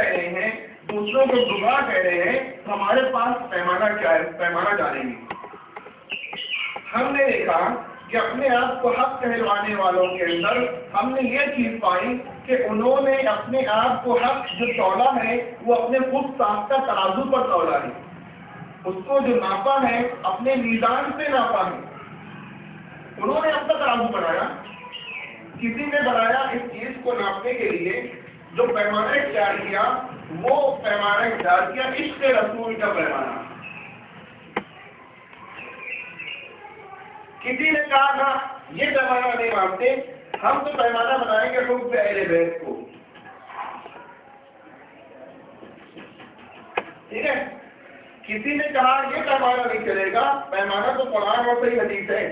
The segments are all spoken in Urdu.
رہے ہیں, دوسروں کو گمراہ کہہ رہے ہیں, ہمارے پاس پیمانہ کیا ہے؟ پیمانہ جانیں گے. ہم نے دیکھا کہ اپنے آپ کو حق کہلوانے والوں کے اندر ہم نے یہ چیز پائی کہ انہوں نے اپنے آپ کو حق جو تولا ہے وہ اپنے خود ساختہ ترازو پر تولا ہے, اس کو جو ناپا ہے اپنے میزان سے ناپا ہے. انہوں نے اپنا ترازو بنایا, کسی نے بنایا اس چیز کو ناپنے کے لیے جو پیمانہ اختیار کیا, وہ پیمانہ اختیار کیا عشق رسول کا پیمانہ. کسی نے کہا تھا یہ پیمانہ نہیں مانتے, ہم تو پیمانہ بنائیں گے حب اہل بیت کو. ٹھیک ہے, کسی نے کہا یہ پیمانہ نہیں چلے گا, پیمانہ تو قرآن اور صحیح حدیث ہے.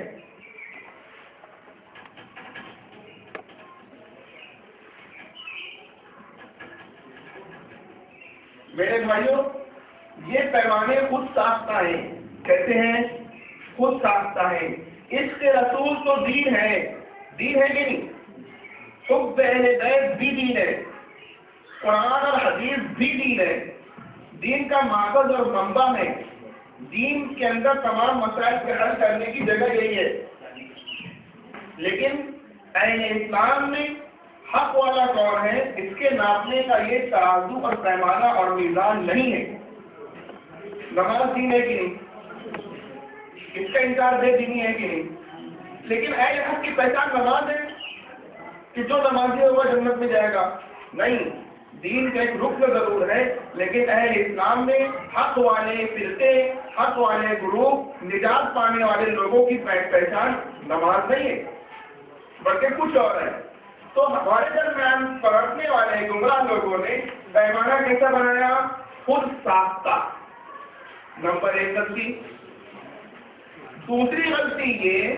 میرے بھائیوں, یہ پیمانے خود ساختہ ہیں. کہتے ہیں خود ساختہ ہیں. اس کے رسول تو دین ہے, دین ہے کہ نہیں؟ حب اہل بیت بھی دین ہے, قرآن اور حدیث بھی دین ہے. دین کا ماخذ اور منبع ہے. دین کے اندر تمام مسائل کو حل کرنے کی جگہ یہی ہے. لیکن اہل اسلام میں حق والا کون ہے, اس کے ناپنے کا یہ ترازو اور پیمانہ اور میزان نہیں ہے. نماز دین ہے کہ نہیں؟ اس کا انکار بے دینی ہے کہ نہیں؟ لیکن اہل حق کی پہچان نماز ہے کہ جو نمازی ہوگا جنت میں جائے گا؟ نہیں, دین کا ایک رکن ضرور ہے, لیکن اہل اسلام میں حق والے فرقے, حق والے گروپ, نجات پانے والے لوگوں کی پہچان نماز نہیں ہے بلکہ کچھ اور ہے. تو ہمارے درمیان پرتنے والے گمراہ لوگوں نے پیمانہ کیسا بنایا؟ خود ساختہ. نمبر 1 غلطی. دوسری غلطی یہ,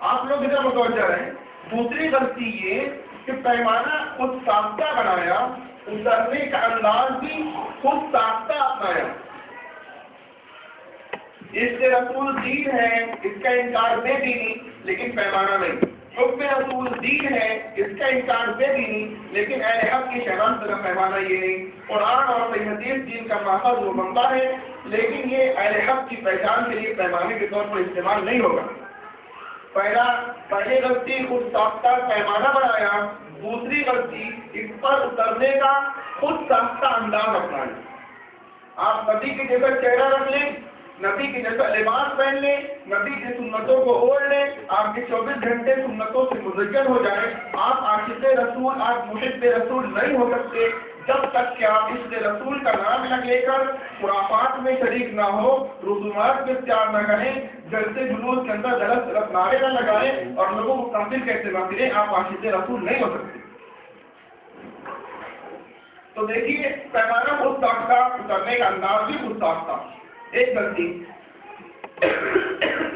آپ لوگ ادھر متوجہ رہیں, دوسری غلطی یہ کہ پیمانہ خود ساختہ بنایا, اترنے کا انداز بھی خود ساختہ اپنایا. اس کے رسول دین ہے, اس کا انکار بے دینی, لیکن پیمانہ نہیں. حکم رسول دین ہے, اس کا انکار بے دینی, لیکن اہل حق کی شہران طرف پیمانہ یہ نہیں. قرآن اور صحیح حدیث دین کا ماخذ و منبع ہے, لیکن یہ اہل حق کی پہچان کے لیے پیمانے کے طور پر استعمال نہیں ہوگا. پہلی غلطی خود ساختہ پیمانہ بنایا. دوسری غلطی اس پر اترنے کا خود ساختہ انداز اپنایا. آپ نبی کے جیسا چہرہ رکھ لیں, نبی کے جیسا لباس پہن لیں, نبی کی سنتوں کو اوڑھ لیں, آپ کے 24 گھنٹے سنتوں سے مزین ہو جائیں, آپ عاشق رسول, آپ محب رسول نہیں ہو سکتے جب تک کہ آپ اس رسول کا نام نہ لے کر خرافات میں شریک نہ ہو, رسومات میں اختیار نہ کریں, جلسے جلوس کے اندر غلط غلط نعرے نہ لگائیں اور لوگوں کو کافر کہتے نہ پھریں. آپ عاشق رسول نہیں ہو سکتے. تو دیکھیے, پیمانہ خود ساختہ, اترنے کا انداز بھی خود ساختہ. ایک غلطی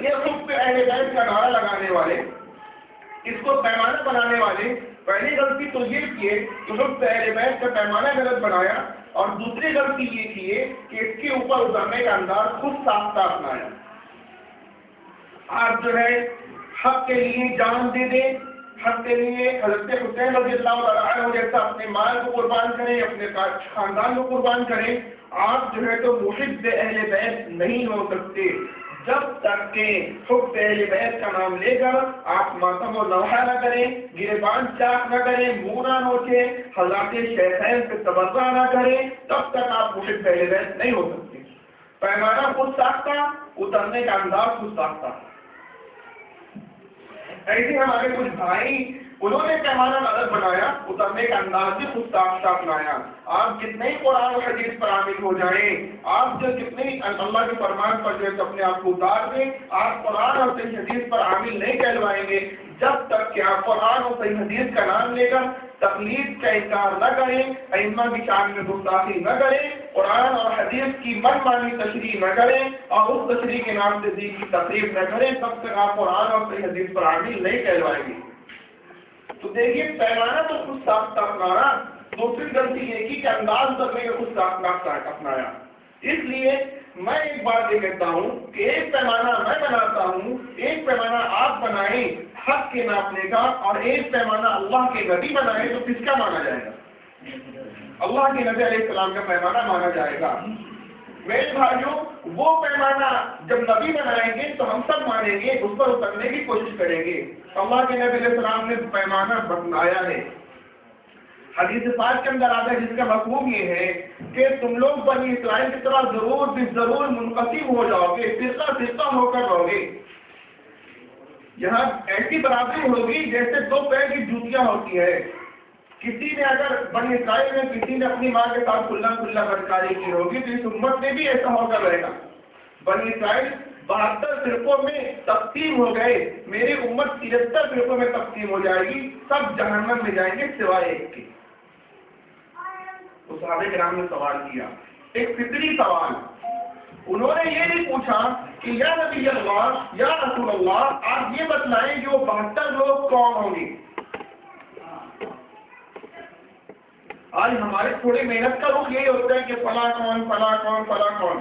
یہ خود پہ اہل بیت کا نعرہ لگانے والے, اس کو پیمانہ بنانے والے, پہلی غلطی تو یہ کیے کہ خود پہ اہل بیت کا پیمانہ غلط بنایا, اور دوسری غلطی یہ کیے کہ اس کے اوپر اترنے کا انداز خود ساختہ اپنایا. آپ جو ہے حق کے لیے جان دے دیں, حق کے لیے حضرت حسین رضی اللہ تعالیٰ عنہ جیسا اپنے مال کو قربان کریں, اپنے خاندان کو قربان کریں. آپ جو ہے تو محب اہل بیت نہیں ہو سکتے جب تک کہ حب اہل بیت کا نام لے کر آپ ماتم و نوحہ نہ کریں, گریبان چاک نہ کریں, منہ نہ نوچیں, حضرات شیخین پہ تبرہ نہ کریں, تب تک آپ محب اہل بیت نہیں ہو سکتے. پیمانہ خود ساختہ, اترنے کا انداز خود ساختہ. ایسے ہمارے کچھ بھائی, انہوں نے پیمانہ غلط بنایا, اترنے کا انداز بھی خود ساختہ اپنایا. آپ کتنے ہی قرآن و حدیث پر عامل ہو جائیں, آپ جو کتنے ہی اللہ کے فرمان پر جو ہے اپنے آپ کو اتار دیں, آپ قرآن اور صحیح حدیث پر عامل نہیں کہلوائیں گے جب تک کہ آپ قرآن اور صحیح حدیث کا نام لے کر تقلید کا انکار نہ کریں, ائمہ کی شان میں گستاخی نہ کریں, قرآن اور حدیث کی من مانی تشریح نہ کریں, اور اس تشریح کے نام سے دین کی تقریب نہ کریں, تب تک آپ قرآن اور صحیح حدیث پر عامل نہیں کہلوائیں گے. تو دیکھیے, پیمانہ تو خود ساختہ اپنانا. دوسری غلطی یہ کی کہ انداز کرنے کا خود ساختہ اپنایا. اس لیے میں ایک بات یہ کہتا ہوں کہ ایک پیمانہ میں بناتا ہوں, ایک پیمانہ آپ بنائیں حق کے ناپنے کا, اور ایک پیمانہ اللہ کے نبی بنائیں, تو کس کا مانا جائے گا؟ اللہ کے نبی علیہ السلام کا پیمانہ مانا جائے گا۔ میرے بھائیوں، وہ پیمانہ جب نبی بنائیں گے تو ہم سب مانیں گے، اس پر اترنے کی کوشش کریں گے۔ اللہ کے نبی علیہ السلام نے پیمانہ بنایا ہے، حدیث پاک کے اندر آتا ہے، جس کا مفہوم یہ ہے کہ تم لوگ بنی اسرائیل کی طرح ضرور منقسم ہو جاؤ گے، فرقہ فرقہ ہو کر رہو گے۔ یہاں ایسی برابری ہوگی جیسے دو پیر کی جوتیاں ہوتی ہے۔ کسی نے اگر بنی اسرائیل میں کسی نے اپنی ماں کے ساتھ کھلا بدکاری کی ہوگی تو اس امت میں بھی ایسا ہو کر رہے گا۔ بنی اسرائیل 72 فرقوں میں تقسیم ہو گئے، میری امت 73 فرقوں میں تقسیم ہو جائے گی، سب جہنم میں جائیں گے سوائے ایک کے۔ تو صحابہ کرام نے سوال کیا، ایک فطری سوال، انہوں نے یہ نہیں پوچھا کہ یا نبی اللہ یا رسول اللہ آپ یہ بتلائیں کہ وہ 72 لوگ کون ہوں گے۔ آج ہمارے تھوڑی محنت کا رخ یہی ہوتا ہے کہ فلاں کون فلاں کون فلاں کون۔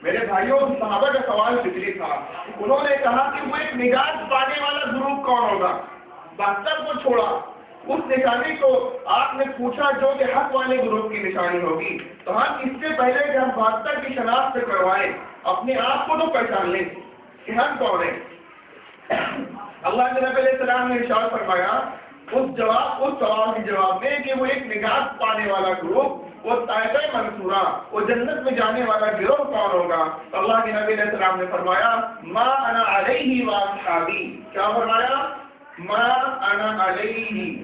میرے بھائیوں، صحابہ کا سوال فطری تھا، انہوں نے کہا کہ وہ ایک نجات پانے والا گروپ کون ہوگا۔ 72 کو چھوڑا، اس نشانی کو آپ نے پوچھا جو کہ حق والے گروپ کی نشانی ہوگی، تو ہم اس سے پہلے کہ ہم 72 کی شناخت کروائیں، اپنے آپ کو تو پہچان لیں کہ ہم کون ہیں۔ اللہ کے نبی علیہ السلام نے ارشاد فرمایا اس سوال کے جواب میں کہ وہ ایک نجات پانے والا گروپ، وہ طائفہ منصورہ، وہ جنت میں جانے والا گروہ کون ہوگا؟ تو اللہ کے نبی علیہ السلام نے فرمایا ما انا علیہ واصحابی۔ کیا فرمایا؟ ما انا علیہ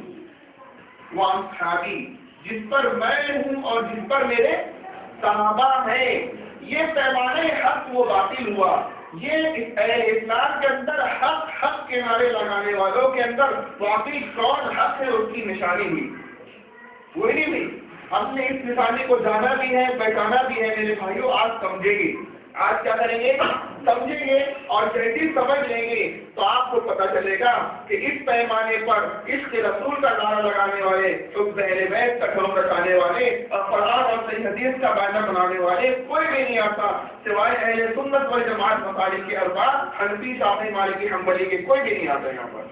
واصحابی، جس پر میں ہوں اور جس پر میرے صحابہ ہیں۔ یہ پیمانے حق و باطل ہوا، یہ اسلام کے اندر حق کے نعرے لگانے والوں کے اندر واقعی کون حق ہے اس کی نشانی ہوئی، وہی نہیں ہوئی۔ ہم نے اس نشانی کو جانا بھی ہے، پہچانا بھی ہے۔ میرے بھائیوں، آج سمجھیں گے، آج کیا کریں گے؟ سمجھیں گے، اور جیسی سمجھ لیں گے تو آپ کو پتہ چلے گا کہ اس پیمانے پر عشق رسول کا نعرہ لگانے والے، اس اہل بیت کا ڈھول رکھانے والے اور قرآن اور صحیح حدیث کا بائنا بنانے والے کوئی بھی نہیں آتا، سوائے اہل سنت والجماعت مسالک کے ارباب حنفی، شافعی، مالکی، حنبلی کے کوئی بھی نہیں آتا یہاں پر۔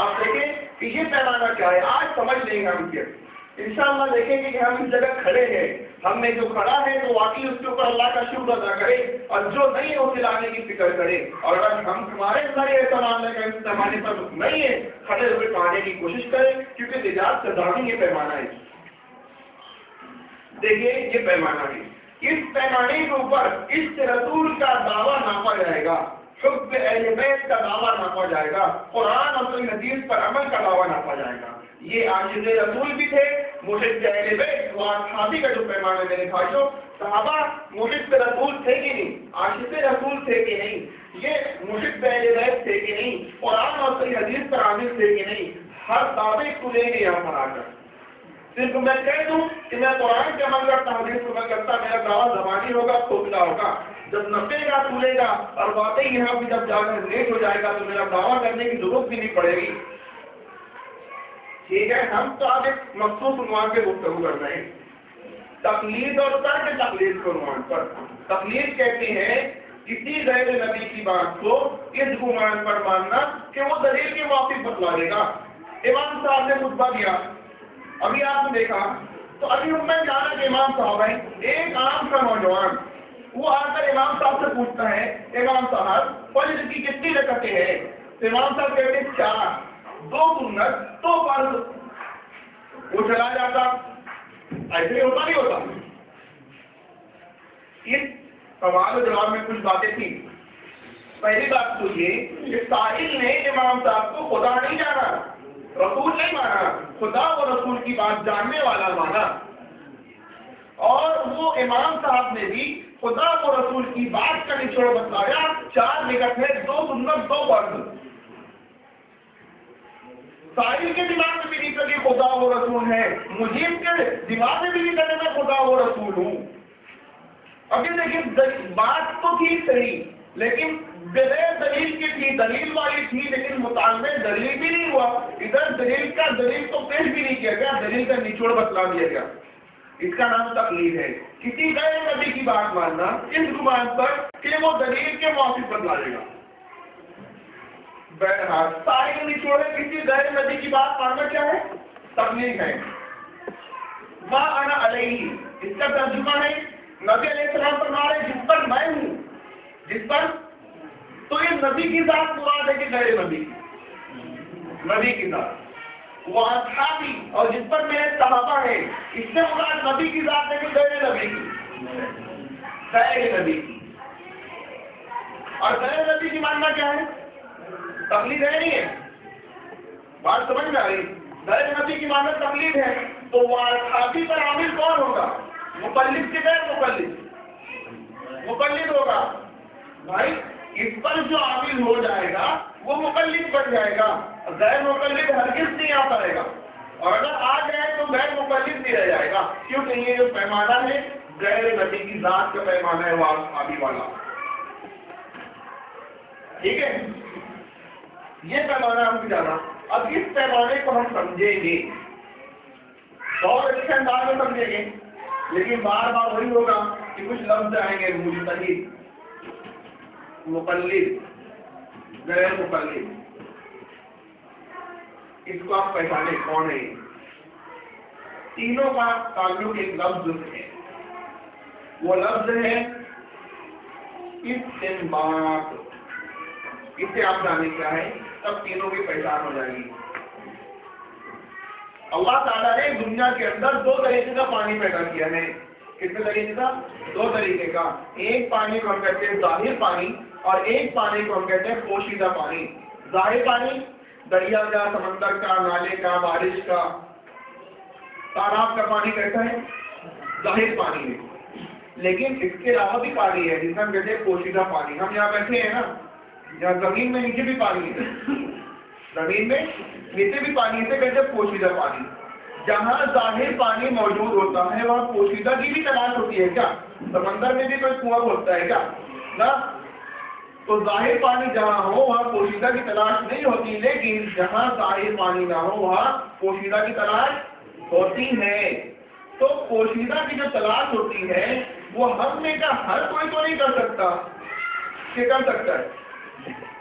آپ دیکھیں کہ یہ پیمانہ کیا ہے، آج سمجھ لیں گے ہم کیا، انشاءاللہ دیکھیں گے کہ ہم اس جگہ کھڑے ہیں، ہم نے جو کھڑا ہے تو واقعی اس کے اوپر اللہ کا شکر ادا کرے، اور جو نہیں ہے اسے لانے کی فکر کرے، اور اگر ہم تمہارے اندر یہ لانے کا اس پیمانے پر نہیں ہے، کھڑے ہوئے پانے کی کوشش کریں، کیونکہ نجات کا دامن یہ پیمانہ ہے۔ دیکھیے یہ پیمانہ ہے، اس پیمانے کے اوپر اس رسول کا دعویٰ ناپا جائے گا، حب اہل بیت کا دعویٰ ناپا جائے گا، قرآن اور صحیح حدیث پر عمل کا دعویٰ ناپا جائے گا۔ یہ عاشق رسول بھی تھے، محب اہل بیت و اصحابی کا جو پیمانہ میرے بھائیوں، صحابہ محب رسول تھے کہ نہیں، عاشق رسول تھے کہ نہیں، یہ محب اہل بیت تھے کہ نہیں، قرآن اور صحیح حدیث پر عامل تھے کہ نہیں، ہر دعوے کو لیں گے یہاں پر آ کر۔ صرف میں کہہ دوں کہ میں قرآن کے عمل کرتا ہوں، حدیث کو عمل کرتا، میرا دعویٰ زبانی ہوگا، کھوکھلا ہوگا، جب نپے گا تولے گا اور واقعی یہاں بھی جب جا کر لیٹ ہو جائے گا تو میرا دعویٰ کرنے کی ضرورت بھی نہیں پڑے گی۔ ٹھیک ہے، ہم تو آج ایک مخصوص عنوان پہ گفتگو کر رہے ہیں، تقلید اور ترک تقلید کے عنوان پر۔ تقلید کہتے ہیں کسی غیر نبی کی بات کو اس گمان پر ماننا کہ وہ دلیل کے موافق بتلا دے گا۔ امام صاحب نے خطبہ دیا، ابھی آپ نے دیکھا، تو ابھی میں جانا کہ امام صاحب ہیں، ایک عام سا نوجوان وہ آ کر امام صاحب سے پوچھتا ہے امام صاحب فجر کی کتنی رکعتیں ہیں؟ تو امام صاحب کہتے ہیں 4، 2 سنت 2 فرض۔ وہ چلا جاتا، ایسے ہی ہوتا نہیں ہوتا۔ اس سوال و جواب میں کچھ باتیں تھیں۔ پہلی بات تو یہ کہ سائل نے امام صاحب کو خدا نہیں جانا، رسول نہیں مانا، خدا و رسول کی بات جاننے والا مانا، اور وہ امام صاحب نے بھی خدا و رسول کی بات کا نچوڑ بتلایا۔ 4 نکت ہے، 2 سنت 2 فرض۔ سائل کے دماغ میں بھی نہیں کرے خدا و رسول ہے، مجیب کے دماغ میں بھی نہیں کرے میں خدا و رسول ہوں۔ ابھی دیکھیں بات تو تھی صحیح، لیکن بغیر دلیل کی تھی، دلیل والی تھی لیکن مطالبے دلیل بھی نہیں ہوا، ادھر دلیل تو پیش بھی نہیں کیا گیا، دلیل کا نچوڑ بتلا دیا گیا۔ اس کا نام تقلید ہے، کسی غیر نبی کی بات ماننا اس گمان پر کہ وہ دلیل کے موافق بتلا دے گا۔ بہرحال سائل نچوڑے کسی غیر نبی کی بات ماننا کیا ہے؟ تقلید ہے۔ ما انا علیہ، اس کا ترجمہ ہے نبی علیہ السلام فرما رہے جس پر میں ہوں، جس پر، تو یہ نبی کی ذات مراد ہے کہ غیر نبی کی؟ نبی کی ذات، وہ اصحابی، اور جس پر میرے صحابہ ہیں، اس سے مراد نبی کی ذات ہے کہ غیر نبی کی؟ غیر نبی کی۔ اور غیر نبی کی ماننا کیا ہے؟ تقلید ہے نہیں ہے؟ بات سمجھ میں آ رہی؟ غیر نبی کی ماننا تقلید ہے، تو وہ اصحابی پر عامل کون ہوگا؟ مقلد کے غیر مقلد؟ مقلد ہوگا بھائی، اس پر جو عامل ہو جائے گا وہ مقلد بن جائے گا، غیر مقلد ہرگز نہیں آ پائے گا، اور اگر آ جائے تو غیر مقلد بھی رہ جائے گا، کیونکہ یہ جو پیمانہ ہے غیر نبی کی ذات کا پیمانہ ہے، وہ اصحابی والا، ٹھیک ہے؟ یہ پیمانہ ہم جانا۔ اب اس پیمانے کو ہم سمجھیں گے، بہت اچھے انداز میں سمجھیں گے، لیکن بار بار وہی ہوگا کہ کچھ لفظ آئیں گے، مجتہد، مقلد، غیر مقلد، اس کو آپ پہچانے کون ہے؟ تینوں کا تعلق ایک لفظ ہے، وہ لفظ ہے استنباط۔ اس سے آپ جانے کیا ہے، تب تینوں کی پہچان ہو جائے گی۔ اللہ تعالیٰ نے دنیا کے اندر دو طریقے کا پانی پیدا کیا ہے۔ کتنے طریقے کا؟ دو طریقے کا۔ ایک پانی کو ہم کہتے ہیں ظاہر پانی، اور ایک پانی کو ہم کہتے ہیں پوشیدہ پانی۔ ظاہر پانی دریا کا، سمندر کا، نالے کا، بارش کا، تالاب کا پانی کیسا ہے؟ ظاہر پانی ہے۔ لیکن اس کے علاوہ بھی پانی ہے جس کو ہم کہتے ہیں پوشیدہ پانی۔ ہم یہاں بیٹھے ہیں نا، یہاں زمین میں نیچے بھی پانی ہے، زمین میں نیچے بھی پانی سے کہتے ہیں پوشیدہ پانی۔ جہاں ظاہر پانی موجود ہوتا ہے وہاں پوشیدہ کی بھی تلاش ہوتی ہے کیا؟ سمندر میں بھی کوئی کنواں ہوتا ہے کیا؟ نہ، تو ظاہر پانی جہاں ہو وہاں پوشیدہ کی تلاش نہیں ہوتی، لیکن جہاں ظاہر پانی نہ ہو وہاں پوشیدہ کی تلاش ہوتی ہے۔ تو پوشیدہ کی جو تلاش ہوتی ہے وہ ہم نے کہا ہر کوئی تو نہیں کر سکتا، کہ کر سکتا ہے؟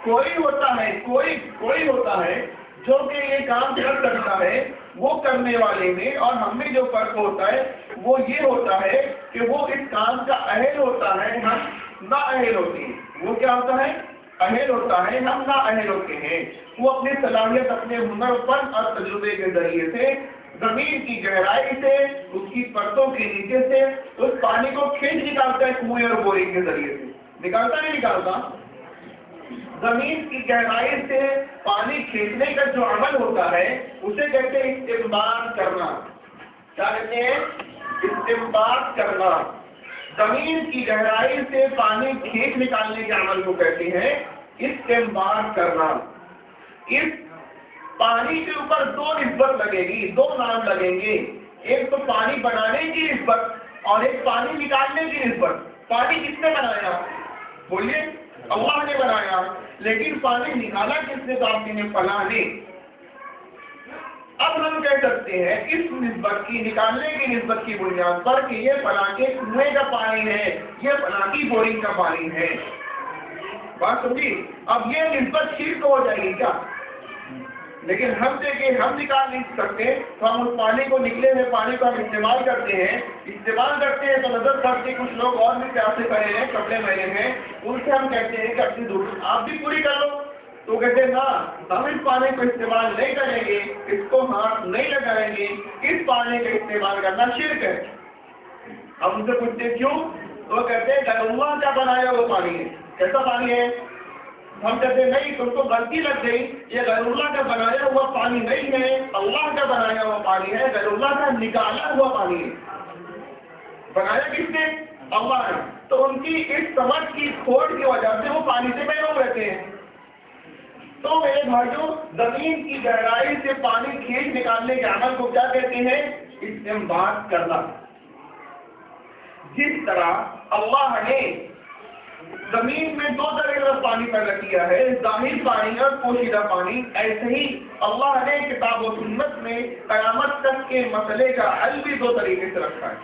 کوئی ہوتا ہے، کوئی ہوتا ہے جو کہ یہ کام کر سکتا ہے، وہ کرنے والے میں اور ہم میں جو فرق ہوتا ہے وہ یہ ہوتا ہے کہ وہ اس کام کا اہل ہوتا ہے، ہم نا اہل ہوتے ہیں۔ وہ کیا ہوتا ہے؟ اہل ہوتا ہے، ہم نا اہل ہوتے ہیں۔ وہ اپنی صلاحیت، اپنے ہنر، فن اور تجربے کے ذریعے سے زمین کی گہرائی سے، اس کی پرتوں کے نیچے سے اس پانی کو کھینچ نکالتا ہے کنویں اور بورنگ کے ذریعے سے۔ نکالتا نہیں نکالتا؟ زمین کی گہرائی سے پانی کھینچنے کا جو عمل ہوتا ہے اسے کہتے ہیں استنباط کرنا۔ کیا کہتے ہیں؟ استنباط کرنا۔ زمین کی گہرائی سے پانی کھینچ نکالنے کے عمل کو کہتے ہیں استنباط کرنا۔ اس پانی کے اوپر دو نسبت لگے گی، دو نام لگیں گے، ایک تو پانی بنانے کی نسبت اور ایک پانی نکالنے کی نسبت۔ پانی کس نے بنایا؟ بولیے، اللہ نے بنایا، لیکن پانی نکالا کس نے؟ تو آپ نے فلاں نے۔ اب ہم کہہ سکتے ہیں اس نسبت کی، نکالنے کی نسبت کی بنیاد پر کہ یہ فلاں کے کنویں کا پانی ہے، یہ فلاں کی بورنگ کا پانی ہے۔ بات سمجھی؟ اب یہ نسبت شرک ہو جائے گی کیا؟ لیکن ہم دیکھیں، ہم نکال نہیں سکتے تو ہم اس پانی کو، نکلے ہوئے پانی کو ہم استعمال کرتے ہیں تو نظر پڑتی کچھ لوگ اور بھی پیاسے پڑے ہیں، کپڑے میلے ہیں، ان سے ہم کہتے ہیں کہ اپنی ضرورت آپ بھی پوری کر لو، تو کہتے ہیں نا ہم اس پانی کو استعمال نہیں کریں گے، اس کو ہاتھ نہیں لگائیں گے، اس پانی کا استعمال کرنا شرک ہے۔ ہم ان سے پوچھتے ہیں کیوں؟ تو وہ کہتے ہیں غیر اللہ کا بنایا وہ پانی ہے۔ کیسا پانی ہے؟ ہم کہتے ہیں نہیں، تم کو غلطی لگ گئی، یہ غیر اللہ کا بنایا ہوا پانی نہیں ہے، اللہ کا بنایا ہوا پانی ہے، غیر اللہ کا نکالا ہوا پانی ہے۔ بنایا کس نے؟ اللہ نے۔ تو ان کی اس سمجھ کی کھوٹ کی وجہ سے وہ پانی سے محروم رہتے ہیں۔ تو میرے بھائیوں، زمین کی گہرائی سے پانی کھینچ نکالنے کے عمل کو کیا کہتے ہیں؟ استنباط کرنا۔ جس طرح اللہ نے زمین میں دو طرح کا پانی پیدا کیا ہے، ظاہر پانی اور پوشیدہ پانی، ایسے ہی اللہ نے کتاب و سنت میں قیامت تک کے مسئلے کا حل بھی دو طریقے سے رکھا ہے۔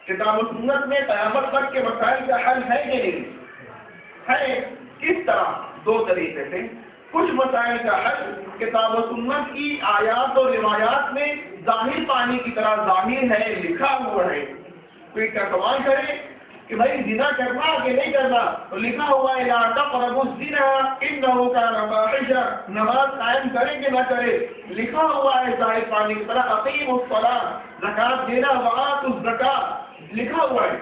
کتاب و سنت میں قیامت تک کے مسائل کا حل ہے کہ نہیں ہے؟ کس طرح؟ دو طریقے سے۔ کچھ مسائل کا حل کتاب و سنت کی آیات اور روایات میں ظاہر پانی کی طرح ظاہر ہے، لکھا ہوا ہے. کوئی سوال کرے کہ بھائی زنا کرنا کہ نہیں کرنا، تو لکھا ہوا ہے لا تقربوا الزنا انه كان فاحشا، نماز قائم کرے کہ نہ کرے، لکھا ہوا ہے ظاہر پانی کی طرح اقیموا الصلاۃ، زکات دینا، وآتوا الزکاۃ، لکھا ہوا ہے.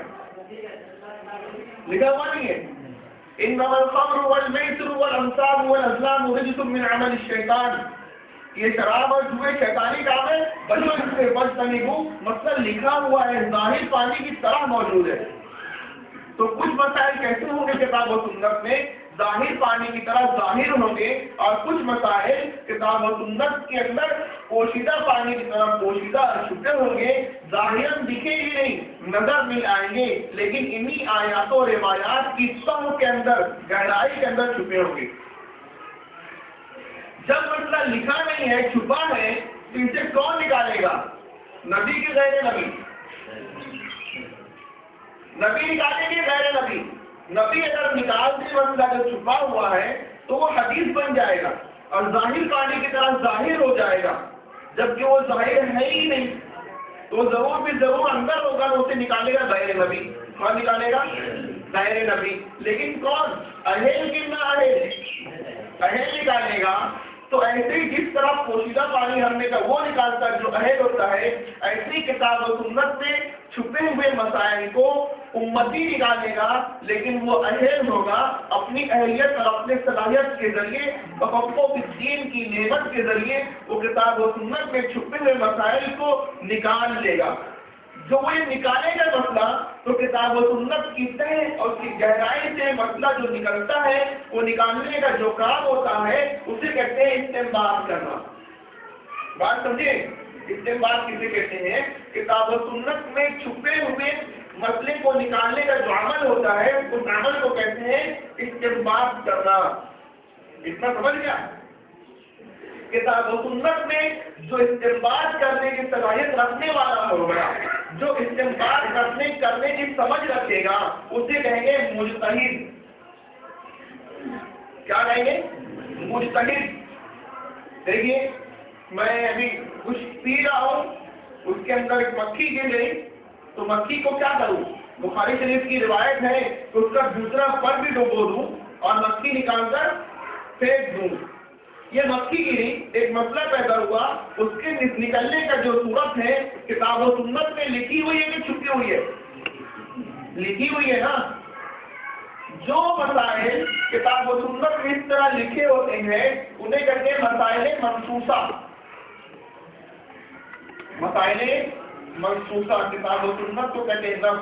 لکھا ہوا نہیں ہے انما الخمر والمیسر والانصاب والازلام رجس من عمل الشیطان، یہ شراب اور جوئے شیطانی کام ہے، بچو اس سے بچتنبو. مطلب لکھا ہوا ہے ظاہر پانی کی طرح موجود ہے. تو کچھ مسائل کیسے ہوں گے کتاب و سنت میں ظاہر پانی کی طرح ظاہر ہوں گے، اور کچھ مسائل کتاب و سنت کے اندر پوشیدہ پانی کی طرح پوشیدہ چھپے ہوں گے، ظاہراً دکھے ہی نہیں، نظر نہیں آئیں گے، لیکن انہی آیات و روایات کی سطح کے اندر، گہرائی کے اندر چھپے ہوں گے. جب مسئلہ لکھا نہیں ہے، چھپا ہے، تو اسے کون نکالے گا؟ نبی کے غیر نبی؟ نبی نکالیں گے غیر نبی؟ نبی اگر نکال کے مسئلہ جو چھپا ہوا ہے تو وہ حدیث بن جائے گا اور ظاہر پانی کی طرح ظاہر ہو جائے گا. جبکہ وہ ظاہر ہے ہی نہیں تو ضرور بھی ضرور اندر ہوگا، تو اسے نکالے گا غیر نبی. کون نکالے گا؟ غیر نبی. لیکن کون؟ اہل کی نہ اہل نکالے گا. تو ایسے ہی جس طرح پوشیدہ پانی ہم نے کا وہ نکالتا ہے جو اہل ہوتا ہے، ایسی کتاب و سنت میں چھپے ہوئے مسائل کو امتی نکالے گا، لیکن وہ اہل ہوگا اپنی اہلیت اور اپنے صلاحیت کے ذریعے، تفقہ فی الدین کی نعمت کے ذریعے وہ کتاب و سنت میں چھپے ہوئے مسائل کو نکال لے گا. جو وہ یہ نکالے گا مسئلہ، تو کتاب و سنت کی تہ اور کی گہرائی سے مسئلہ جو نکلتا ہے، وہ نکالنے کا جو کام ہوتا ہے اسے کہتے ہیں استنباط کرنا. بات سمجھے؟ استنباط کسے کہتے ہیں؟ کتاب و سنت میں چھپے ہوئے مسئلے کو نکالنے کا جو عمل ہوتا ہے، اس عمل کو کہتے ہیں استنباط کرنا. اتنا سمجھ گیا؟ کتاب و سنت میں جو استنباط کرنے کی صلاحیت رکھنے والا ہوگا، جو استنباط کرنے کی سمجھ رکھے گا، اسے کہیں گے مجتہد. کیا کہیں گے؟ مجتہد. دیکھیے میں ابھی کچھ پی رہا ہوں، اس کے اندر ایک مکھی گر گئی، تو مکھی کو کیا کروں؟ بخاری شریف کی روایت ہے کہ اس کا دوسرا پر بھی ڈبو دوں اور مکھی نکال کر پھینک دوں. یہ مکھی گری، ایک مسئلہ پیدا ہوا، اس کے نکلنے کا جو صورت ہے کتاب و سنت میں لکھی ہوئی ہے کہ چھپی ہوئی ہے؟ لکھی ہوئی ہے نا. جو مسائل کتاب و سنت میں اس طرح لکھے ہوتے ہیں انہیں کہتے ہیں مسائل منسوسہ. مسائل منسوسہ کتاب و سنت کو کہتے ہیں.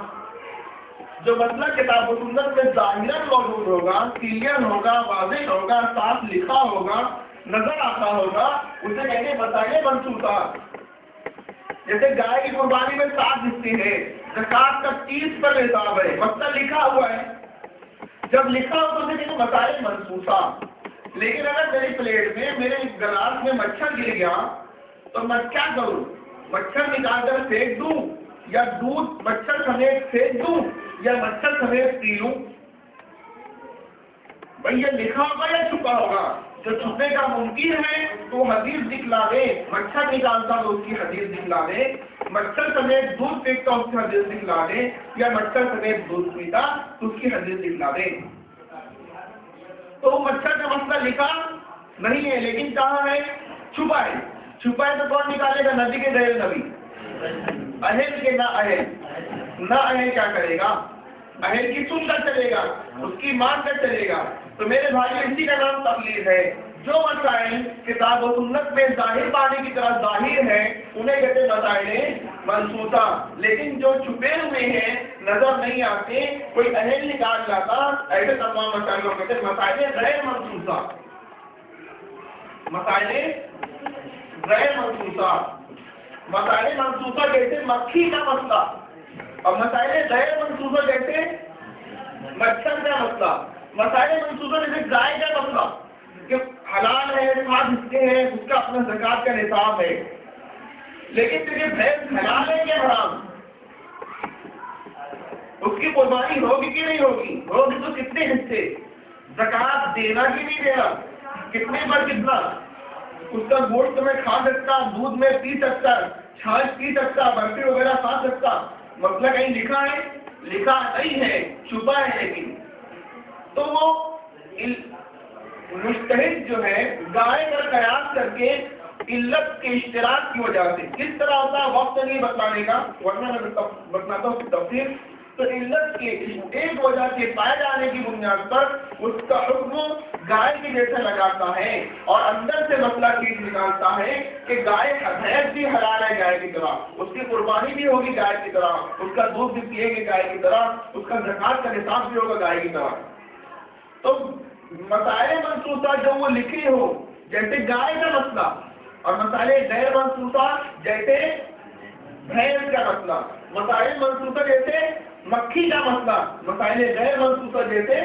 جو مسئلہ کتاب و سنت میں ظاہراً موجود ہوگا، کلیئر ہوگا، واضح ہوگا، صاف لکھا ہوگا، نظر آتا ہوگا، اسے کہتے ہیں مسائل منسوسہ. جیسے گائے کی قربانی میں 7 حصے ہیں، زکات کا 30 نصاب ہے، مسئلہ لکھا ہوا ہے. جب لکھا ہو تو اسے کہتے ہیں مسائل منسوسہ. لیکن اگر میری پلیٹ میں، میرے گلاس میں مچھر گر گیا تو میں کیا کروں؟ مچھر نکال کر پھینک دوں، یا دودھ مچھر سمیت پھینک دوں، یا مچھر سمیت پی لوں؟ بھائی یہ لکھا ہوگا یا چھپا ہوگا؟ جو چھپے کا ممکن ہے تو حدیث دکھلا دے. مچھر نکالتا تو اس کی حدیث دکھلا دے، مچھر سمیت دودھ پیتا اس کی حدیث دکھلا دے، یا مچھر سمیت دودھ پیتا تو اس کی حدیث دکھلا دے. تو مچھر کا مسئلہ لکھا نہیں ہے، لیکن کہاں ہے؟ چھپا ہے. چھپا ہے تو کون نکالے گا؟ نبی کے غیر نبی؟ اہل کے نہ اہل. نہ اہل کیا کرے گا؟ اہل کی سن کر چلے گا، اس کی مان کر چلے گا. تو میرے بھائی اسی کا نام تقلید ہے. جو مسائل کتاب و سنت میں ظاہر پانی کی طرح ظاہر ہے انہیں کہتے ہیں مسائل منسوسہ. لیکن جو چھپے ہوئے ہیں، نظر نہیں آتے، کوئی اہل نکال جاتا، ایسے تمام مسائل کو کہتے ہیں مسائل غیر منسوسہ. مسائل غیر منسوسہ. مسائل منسوسہ کہتے ہیں مکھی کا مسئلہ، اور مسائل غیر منسوسہ کہتے ہیں مچھر کا مسئلہ. مسائل منسوسہ جیسے گائے کا مسئلہ کہ حلال ہے، 7 حصے ہیں، اس کا اپنا زکات کا نصاب ہے. لیکن تیرے بھینس حلال ہے کہ حرام؟ اس کی قربانی ہوگی کہ نہیں ہوگی؟ ہوگی تو کتنے حصے؟ زکات دینا کہ نہیں دینا؟ کتنے پر کتنا، اس کا گوشت میں کھا سکتا، دودھ میں پی سکتا، چھاچھ پی سکتا، برفی وغیرہ کھا سکتا، مسئلہ کہیں لکھا ہے؟ لکھا نہیں ہے، چھپا ہے لیکن۔ تو وہ مجتہد جو ہے گائے کا قیاس کر کے علت کے اشتراک کی وجہ سے، کس طرح ہوتا ہے وقت نہیں بتلانے کا، ورنہ میں بتلاتا ہوں تفصیل۔ تو علت کے ایک وجہ کے پائے جانے کی بنیاد پر اس کا حکم گائے کے جیسے لگاتا ہے، اور اندر سے مسئلہ چیز نکالتا ہے کہ گائے حیض بھی حلال ہے گائے کی طرح، اس کی قربانی بھی ہوگی گائے کی طرح، اس کا دودھ بھی پیے گی گائے کی طرح، اس کا زکوٰۃ کا نصاب بھی ہوگا گائے کی طرح۔ تو مسائل منصوصہ جو وہ لکھے ہو جیسے گائے کا مسئلہ، اور مسائل غیر منصوصہ جیسے بھینس کا مسئلہ، مسائل منصوصہ جیسے مکھی کا مسئلہ، مسائل غیر منصوصہ جیسے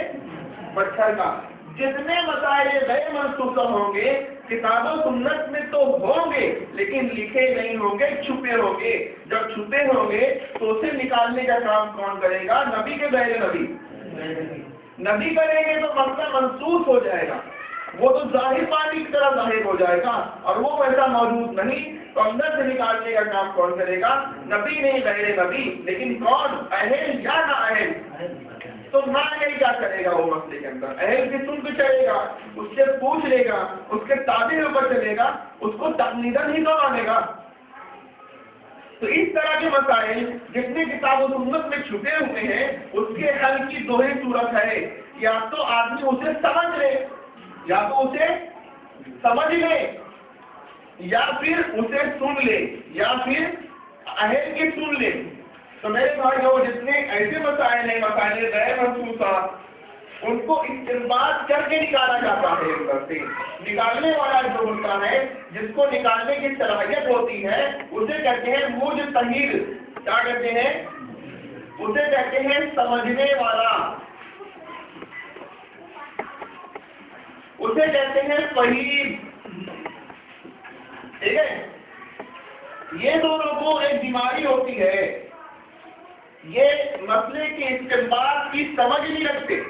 مچھر کا۔ جتنے مسائل غیر منصوصہ ہوں گے کتاب و سنت میں تو ہوں گے لیکن لکھے نہیں ہوں گے، چھپے ہوں گے۔ جب چھپے ہوں گے تو اسے نکالنے کا کام کون کرے گا؟ نبی کے غیر نبی؟ نبی کریں گے تو مسئلہ منسوخ ہو جائے گا، وہ تو ظاہر پانی کی طرح ظاہر ہو جائے گا، اور وہ ویسا موجود نہیں، تو اندر سے نکالنے کا کام کون کرے گا؟ نبی نہیں، غیر نبی۔ لیکن کون؟ اہل یا نہ اہل؟ تو نہ اہل کیا کرے گا وہ مسئلے کے اندر؟ اہل کی سن کے چلے گا، اس سے پوچھ لے گا، اس کے تابع ہو کر چلے گا، اس کو تقلیداً ہی تو مانے گا۔ تو اس طرح کے مسائل جتنے کتاب و سنت میں چھپے ہوئے ہیں اس کے حل کی دو ہی صورت ہے، یا تو آدمی اسے سمجھ لے، یا تو اسے سمجھ لے، یا پھر اسے سن لے، یا پھر اہل کی سن لے۔ تو میرے بھائیو جتنے ایسے مسائل ہیں مسائل غیر منصوصہ، ان کو استنباط کر کے نکالا جاتا ہے اندر سے۔ نکالنے والا جو ہوتا ہے، جس کو نکالنے کی صلاحیت ہوتی ہے، اسے کہتے ہیں مجتہد۔ کیا کہتے ہیں؟ اسے کہتے ہیں سمجھنے والا، اسے کہتے ہیں فہیم۔ ٹھیک ہے؟ یہ دونوں کو ایک بیماری ہوتی ہے، یہ مسئلے کے استنباط کی سمجھ نہیں رکھتے۔